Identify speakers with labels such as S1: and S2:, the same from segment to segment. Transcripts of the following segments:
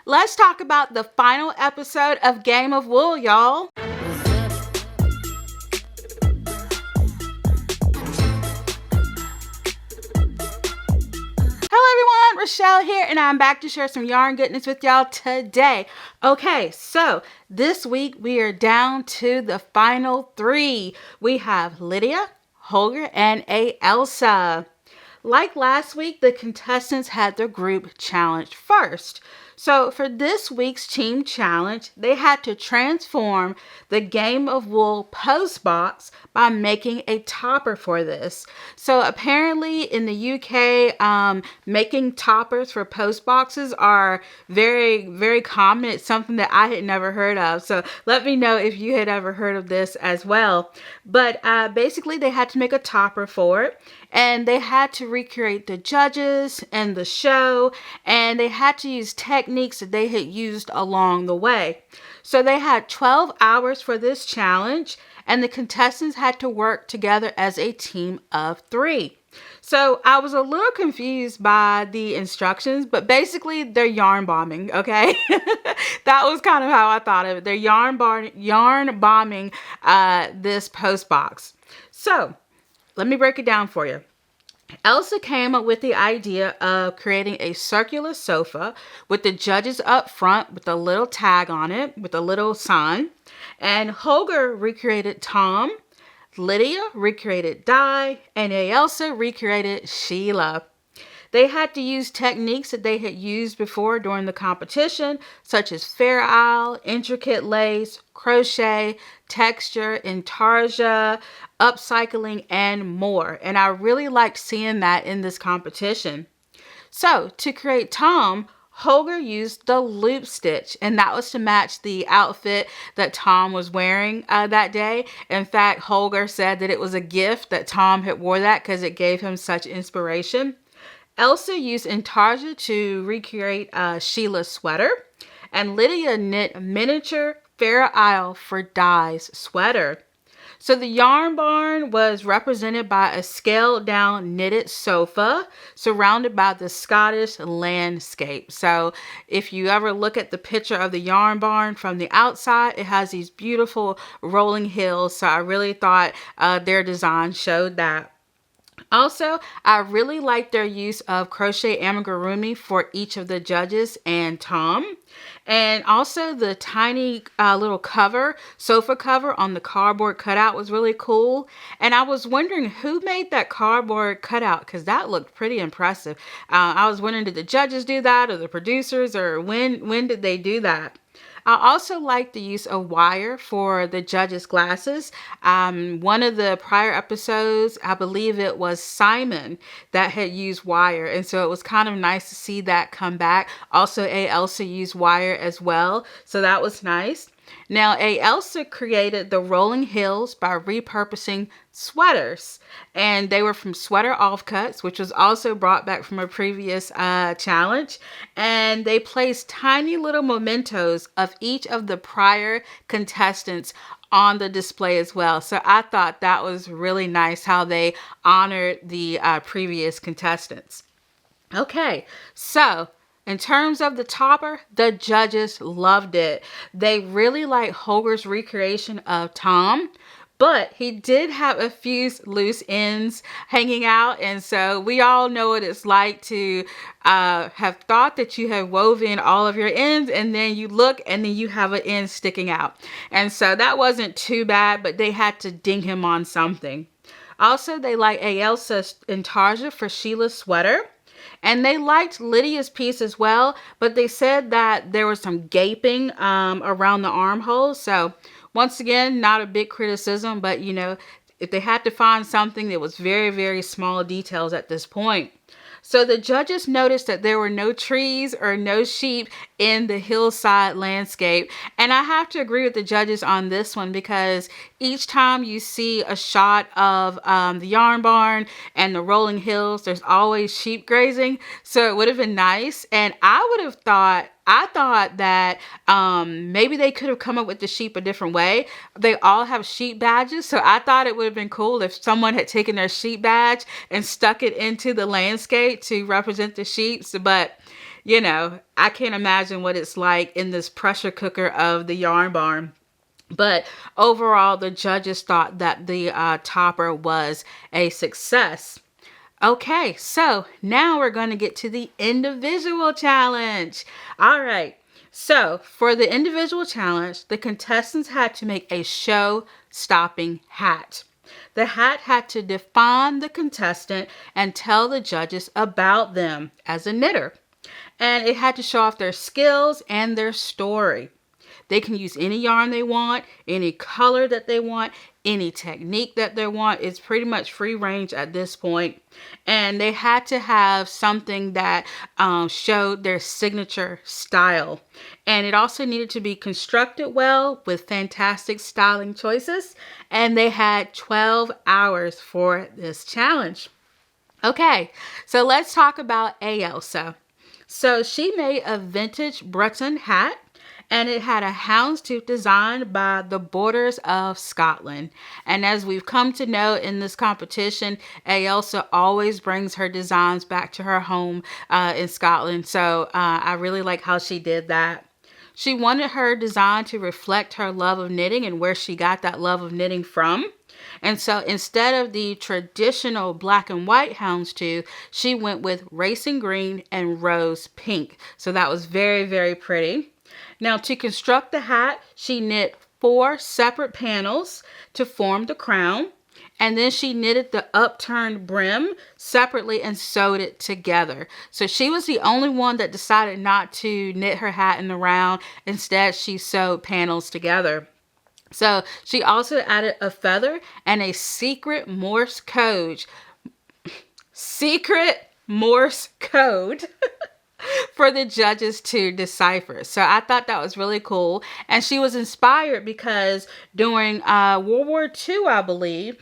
S1: let's talk about the final episode of Game of Wool, y'all. Hello everyone, Rochelle here, and I'm back to share some yarn goodness with y'all today. Okay, so this week we are down to the final three. We have Lydia, Holger, and Elsa. Like last week, the contestants had their group challenge first. So for this week's team challenge, they had to transform the Game of Wool post box by making a topper for this. So apparently in the UK, making toppers for post boxes are very, very common. It's something that I had never heard of. So let me know if you had ever heard of this as well. But basically they had to make a topper for it. And they had to recreate the judges and the show, and they had to use techniques that they had used along the way. So they had 12 hours for this challenge, and the contestants had to work together as a team of 3. So I was a little confused by the instructions, but basically they're yarn bombing, okay? That was kind of how I thought of it. They're yarn bombing this post box. So let me break it down for you. Elsa came up with the idea of creating a circular sofa with the judges up front with a little tag on it with a little sign. And Holger recreated Tom, Lydia recreated Di, and Elsa recreated Sheila. They had to use techniques that they had used before during the competition, such as Fair Isle, intricate lace, crochet, texture, intarsia, upcycling, and more. And I really liked seeing that in this competition. So to create Tom, Holger used the loop stitch, and that was to match the outfit that Tom was wearing that day. In fact, Holger said that it was a gift that Tom had wore that because it gave him such inspiration. Elsa used intarsia to recreate Sheila's sweater, and Lydia knit miniature Fair Isle for Di's sweater. So the yarn barn was represented by a scaled down knitted sofa surrounded by the Scottish landscape. So if you ever look at the picture of the yarn barn from the outside, it has these beautiful rolling hills. So I really thought their design showed that. Also, I really like their use of crochet amigurumi for each of the judges and Tom. And also the tiny little sofa cover on the cardboard cutout was really cool. And I was wondering who made that cardboard cutout because that looked pretty impressive. I was wondering, did the judges do that or the producers, or when did they do that? I also like the use of wire for the judges' glasses. One of the prior episodes, I believe it was Simon that had used wire. And so it was kind of nice to see that come back. Also, Elsa used wire as well. So that was nice. Now, Elsa created the rolling hills by repurposing sweaters, and they were from sweater offcuts, which was also brought back from a previous challenge. And they placed tiny little mementos of each of the prior contestants on the display as well. So I thought that was really nice how they honored the previous contestants. Okay, so in terms of the topper, the judges loved it. They really liked Holger's recreation of Tom, but he did have a few loose ends hanging out. And so we all know what it's like to have thought that you have woven all of your ends, and then you look and then you have an end sticking out. And so that wasn't too bad, but they had to ding him on something. Also, they liked Elsa's intarsia for Sheila's sweater. And they liked Lydia's piece as well, but they said that there was some gaping around the armholes. So once again, not a big criticism, but you know, if they had to find something, it was very, very small details at this point. So the judges noticed that there were no trees or no sheep in the hillside landscape. And I have to agree with the judges on this one, because each time you see a shot of the yarn barn and the rolling hills, there's always sheep grazing. So it would have been nice. And I thought that maybe they could have come up with the sheep a different way. They all have sheep badges. So I thought it would have been cool if someone had taken their sheep badge and stuck it into the landscape to represent the sheep. But you know, I can't imagine what it's like in this pressure cooker of the yarn barn. But overall, the judges thought that the topper was a success. Okay, so now we're going to get to the individual challenge. All right, so for the individual challenge, the contestants had to make a show-stopping hat. The hat had to define the contestant and tell the judges about them as a knitter. And it had to show off their skills and their story. They can use any yarn they want, any color that they want, any technique that they want. It's pretty much free range at this point. And they had to have something that showed their signature style. And it also needed to be constructed well with fantastic styling choices. And they had 12 hours for this challenge. Okay, so let's talk about Ailsa. So she made a vintage Breton hat, and it had a houndstooth designed by the Borders of Scotland. And as we've come to know in this competition, Ailsa always brings her designs back to her home in Scotland. So I really like how she did that. She wanted her design to reflect her love of knitting and where she got that love of knitting from. And so instead of the traditional black and white houndstooth, she went with racing green and rose pink. So that was very, very pretty. Now, to construct the hat, she knit 4 separate panels to form the crown. And then she knitted the upturned brim separately and sewed it together. So she was the only one that decided not to knit her hat in the round. Instead, she sewed panels together. So she also added a feather and a secret Morse code. Secret Morse code. For the judges to decipher. So I thought that was really cool. And she was inspired because during World War II, I believe,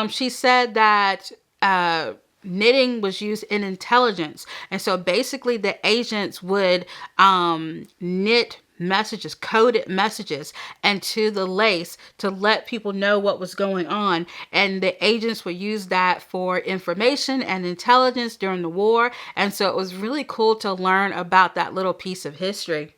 S1: she said that knitting was used in intelligence. And so basically the agents would knit messages, coded messages, and to the lace to let people know what was going on. And the agents would use that for information and intelligence during the war. And so it was really cool to learn about that little piece of history.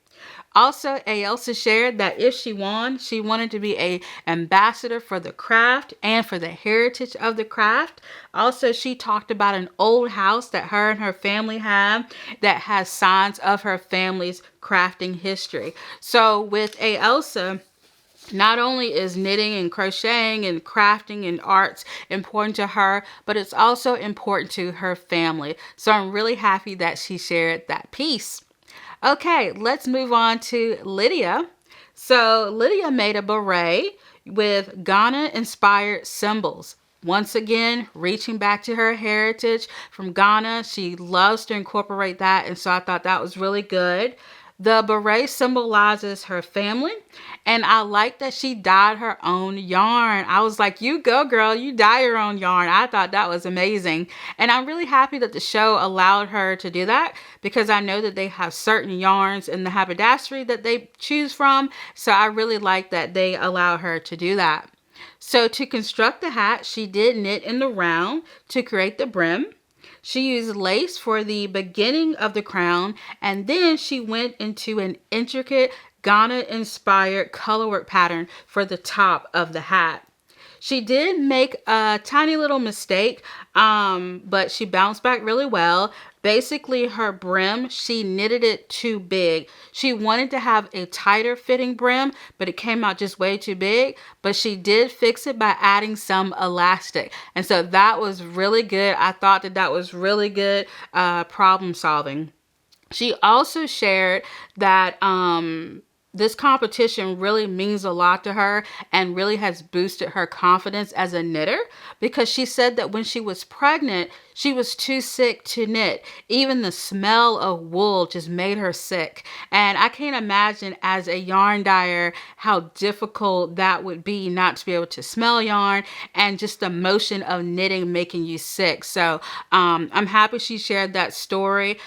S1: Also, Ailsa shared that if she won, she wanted to be an ambassador for the craft and for the heritage of the craft. Also, she talked about an old house that her and her family have that has signs of her family's crafting history. So with Ailsa, not only is knitting and crocheting and crafting and arts important to her, but it's also important to her family. So I'm really happy that she shared that piece. Okay, let's move on to Lydia. So Lydia made a beret with Ghana-inspired symbols. Once again, reaching back to her heritage from Ghana. She loves to incorporate that, and so I thought that was really good. The beret symbolizes her family, and I like that she dyed her own yarn. I was like, you go, girl, you dye your own yarn. I thought that was amazing. And I'm really happy that the show allowed her to do that because I know that they have certain yarns in the haberdashery that they choose from. So I really like that they allow her to do that. So to construct the hat, she did knit in the round to create the brim. She used lace for the beginning of the crown, and then she went into an intricate Ghana-inspired colorwork pattern for the top of the hat. She did make a tiny little mistake, but she bounced back really well. Basically, her brim, she knitted it too big. She wanted to have a tighter fitting brim, but it came out just way too big. But she did fix it by adding some elastic. And so that was really good. I thought that that was really good problem solving. She also shared that this competition really means a lot to her and really has boosted her confidence as a knitter because she said that when she was pregnant, she was too sick to knit. Even the smell of wool just made her sick. And I can't imagine as a yarn dyer how difficult that would be not to be able to smell yarn and just the motion of knitting making you sick. So I'm happy she shared that story.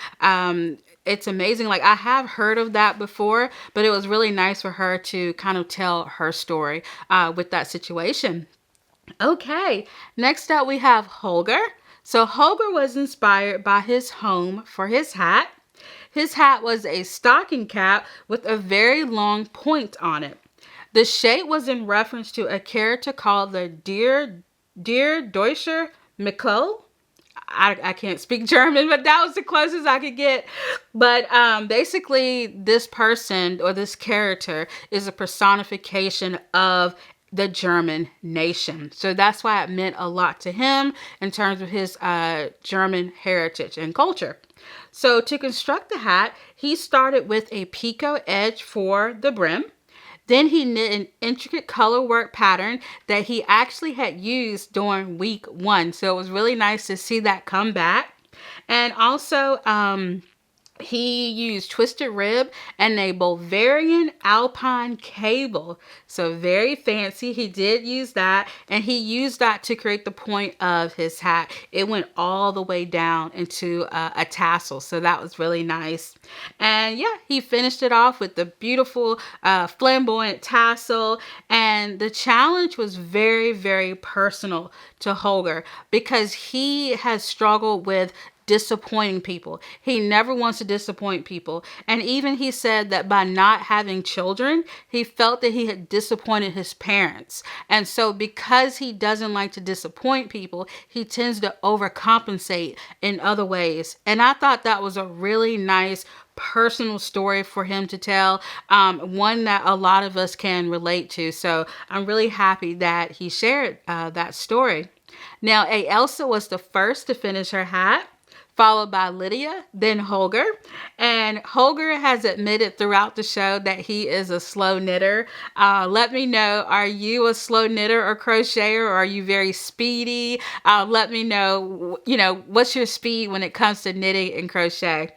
S1: It's amazing. Like I have heard of that before, but it was really nice for her to kind of tell her story with that situation. Okay, next up we have Holger. So Holger was inspired by his home for his hat. His hat was a stocking cap with a very long point on it. The shape was in reference to a character called the Dear Deutscher Mikkel. I can't speak German, but that was the closest I could get. But basically, this person or this character is a personification of the German nation. So that's why it meant a lot to him in terms of his German heritage and culture. So to construct the hat, he started with a picot edge for the brim. Then he knit an intricate color work pattern that he actually had used during week 1. So it was really nice to see that come back. And also, he used twisted rib and a Bavarian alpine cable. So very fancy. He did use that, and he used that to create the point of his hat. It went all the way down into a tassel. So that was really nice. And yeah, he finished it off with the beautiful flamboyant tassel. And the challenge was very, very personal to Holger because he has struggled with disappointing people. He never wants to disappoint people. And even he said that by not having children, he felt that he had disappointed his parents. And so because he doesn't like to disappoint people, he tends to overcompensate in other ways. And I thought that was a really nice personal story for him to tell, one that a lot of us can relate to. So I'm really happy that he shared that story. Now, Elsa was the first to finish her hat, followed by Lydia, then Holger. And Holger has admitted throughout the show that he is a slow knitter. Let me know, are you a slow knitter or crocheter, or are you very speedy? Let me know, what's your speed when it comes to knitting and crochet.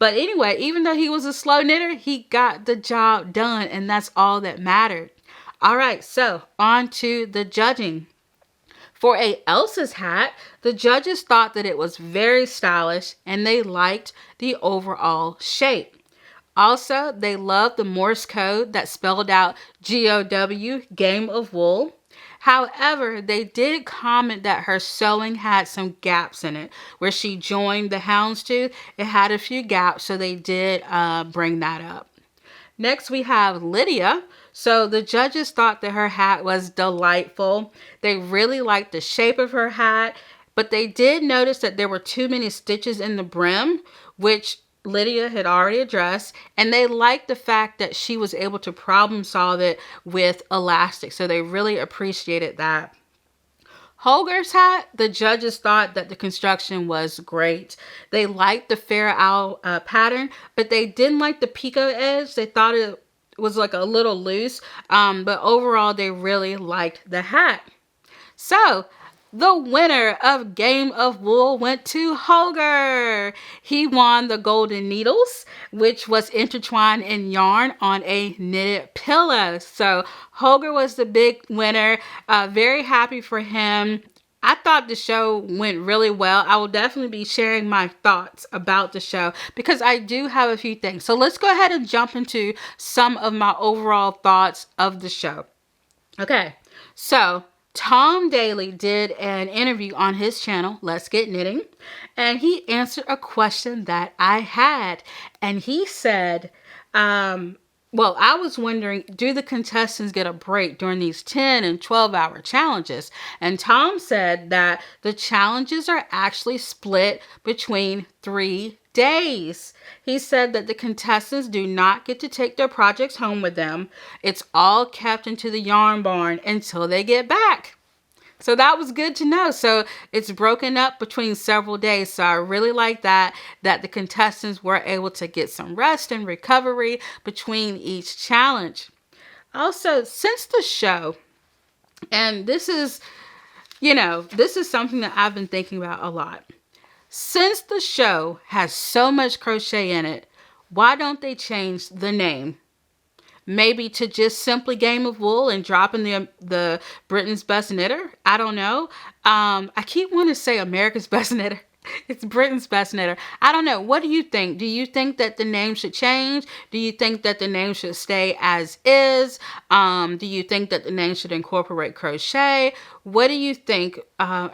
S1: But anyway, even though he was a slow knitter, he got the job done, and that's all that mattered. All right, so on to the judging. For Elsa's hat, the judges thought that it was very stylish and they liked the overall shape. Also, they loved the Morse code that spelled out GOW, Game of Wool. However, they did comment that her sewing had some gaps in it. Where she joined the houndstooth, it had a few gaps, so they did bring that up. Next, we have Lydia. So the judges thought that her hat was delightful. They really liked the shape of her hat, but they did notice that there were too many stitches in the brim, which Lydia had already addressed, and they liked the fact that she was able to problem solve it with elastic. So they really appreciated that. Holger's hat, the judges thought that the construction was great. They liked the fair owl pattern, but they didn't like the picot edge. They thought it was like a little loose, but overall they really liked the hat. So the winner of Game of Wool went to Holger. He won the golden needles, which was intertwined in yarn on a knitted pillow. So Holger was the big winner. Very happy for him. I thought the show went really well. I will definitely be sharing my thoughts about the show because I do have a few things. So let's go ahead and jump into some of my overall thoughts of the show. Okay, so Tom Daly did an interview on his channel, Let's Get Knitting, and he answered a question that I had. And he said, well, I was wondering, do the contestants get a break during these 10 and 12-hour challenges? And Tom said that the challenges are actually split between 3 days. He said that the contestants do not get to take their projects home with them. It's all kept into the yarn barn until they get back. So that was good to know. So it's broken up between several days. So I really like that the contestants were able to get some rest and recovery between each challenge. Also, since the show, and this is something that I've been thinking about a lot. Since the show has so much crochet in it, why don't they change the name? Maybe to just simply Game of Wool and drop in the Britain's Best Knitter. I don't know. I keep wanting to say America's Best Knitter. It's Britain's best knitter. I don't know. What do you think? Do you think that the name should change? Do you think that the name should stay as is? Do you think that the name should incorporate crochet? What do you think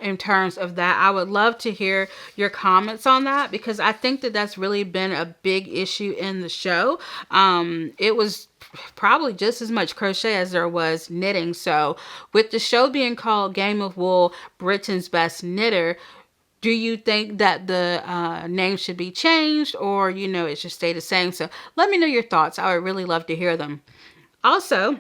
S1: in terms of that? I would love to hear your comments on that, because I think that that's really been a big issue in the show. It was probably just as much crochet as there was knitting. So with the show being called Game of Wool, Britain's Best Knitter, do you think that the name should be changed, or, it should stay the same? So let me know your thoughts. I would really love to hear them. Also,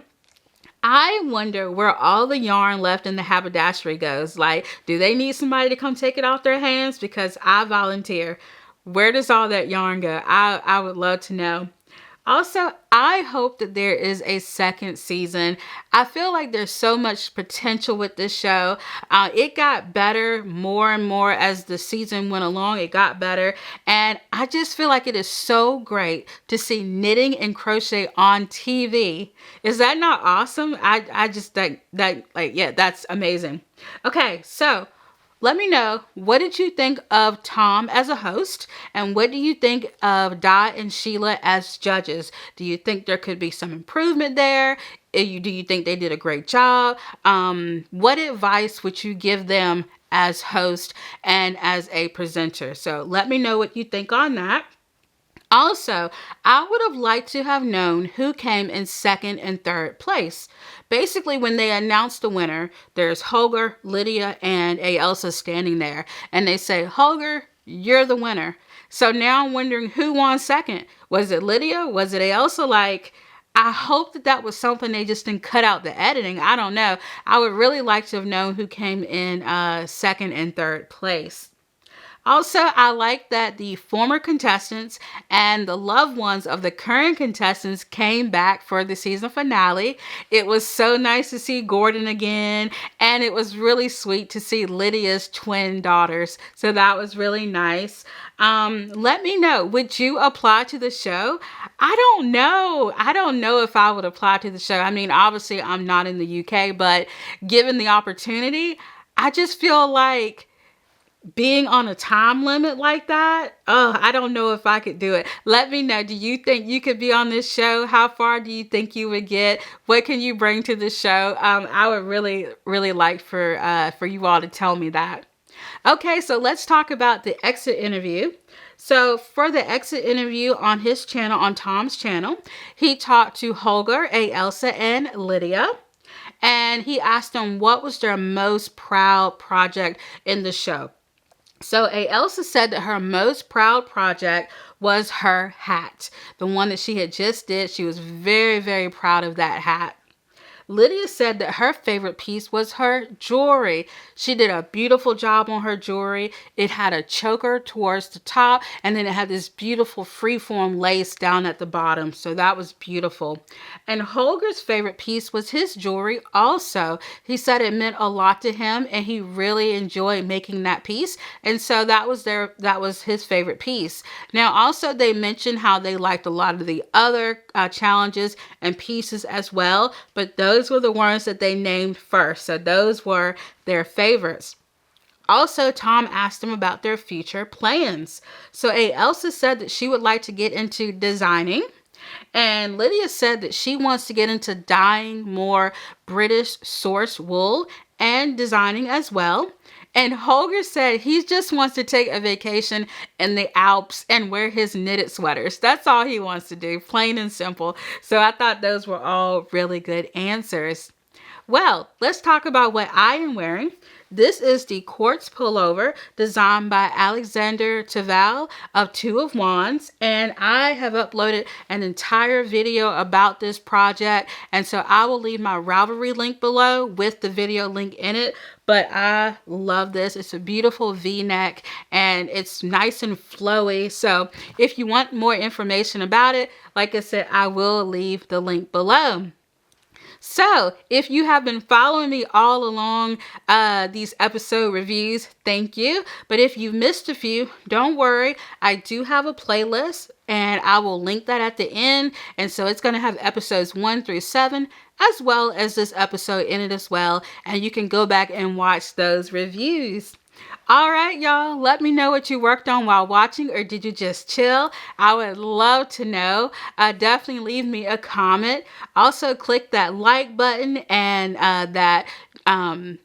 S1: I wonder where all the yarn left in the haberdashery goes. Like, do they need somebody to come take it off their hands? Because I volunteer. Where does all that yarn go? I would love to know. Also, I hope that there is a second season. I feel like there's so much potential with this show. It got better more and more as the season went along. It got better. And I just feel like it is so great to see knitting and crochet on TV. Is that not awesome? I just think that, yeah, that's amazing. Okay, so let me know, what did you think of Tom as a host? And what do you think of Dot and Sheila as judges? Do you think there could be some improvement there? Do you think they did a great job? What advice would you give them as host and as a presenter? So let me know what you think on that. Also, I would have liked to have known who came in second and third place. Basically, when they announced the winner, there's Holger, Lydia, and Elsa standing there. And they say, Holger, you're the winner. So now I'm wondering who won second. Was it Lydia? Was it Elsa? Like, I hope that was something they just didn't cut out the editing. I don't know. I would really like to have known who came in second and third place. Also, I like that the former contestants and the loved ones of the current contestants came back for the season finale. It was so nice to see Gordon again, and it was really sweet to see Lydia's twin daughters. So that was really nice. Let me know, would you apply to the show? I don't know. I don't know if I would apply to the show. I mean, obviously I'm not in the UK, but given the opportunity, I just feel like being on a time limit like that, I don't know if I could do it. Let me know. Do you think you could be on this show? How far do you think you would get? What can you bring to the show? I would really, really like for you all to tell me that. Okay, so let's talk about the exit interview. So for the exit interview on his channel, on Tom's channel, he talked to Holger, Elsa, and Lydia. And he asked them what was their most proud project in the show. So Elsa said that her most proud project was her hat. The one that she had just did. She was very, very proud of that hat. Lydia said that her favorite piece was her jewelry. She did a beautiful job on her jewelry. It had a choker towards the top, and then it had this beautiful freeform lace down at the bottom. So that was beautiful. And Holger's favorite piece was his jewelry also. He said it meant a lot to him, and he really enjoyed making that piece. And so that was his favorite piece. Now, also they mentioned how they liked a lot of the other challenges and pieces as well, but those were the ones that they named first. So those were their favorites. Also, Tom asked them about their future plans. So Elsa said that she would like to get into designing. And Lydia said that she wants to get into dyeing more British source wool and designing as well. And Holger said he just wants to take a vacation in the Alps and wear his knitted sweaters. That's all he wants to do, plain and simple. So I thought those were all really good answers. Well, let's talk about what I am wearing. This is the Quartz Pullover designed by Alexander Taval of Two of Wands, and I have uploaded an entire video about this project, and so I will leave my Ravelry link below with the video link in it. But I love this. It's a beautiful V-neck and it's nice and flowy. So if you want more information about it, like I said, I will leave the link below. So if you have been following me all along these episode reviews, thank you. But if you missed a few, don't worry. I do have a playlist and I will link that at the end. And so it's going to have episodes 1 through 7, as well as this episode in it as well. And you can go back and watch those reviews. All right, y'all. Let me know what you worked on while watching, or did you just chill? I would love to know. Definitely leave me a comment. Also, click that like button and that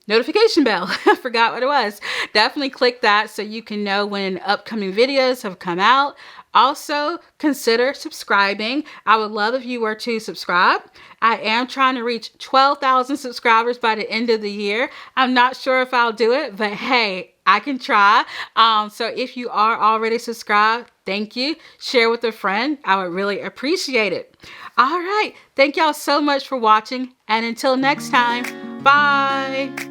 S1: notification bell. I forgot what it was. Definitely click that so you can know when upcoming videos have come out. Also, consider subscribing. I would love if you were to subscribe. I am trying to reach 12,000 subscribers by the end of the year. I'm not sure if I'll do it, but hey, I can try. So if you are already subscribed, thank you. Share with a friend. I would really appreciate it. All right. Thank y'all so much for watching. And until next time, bye.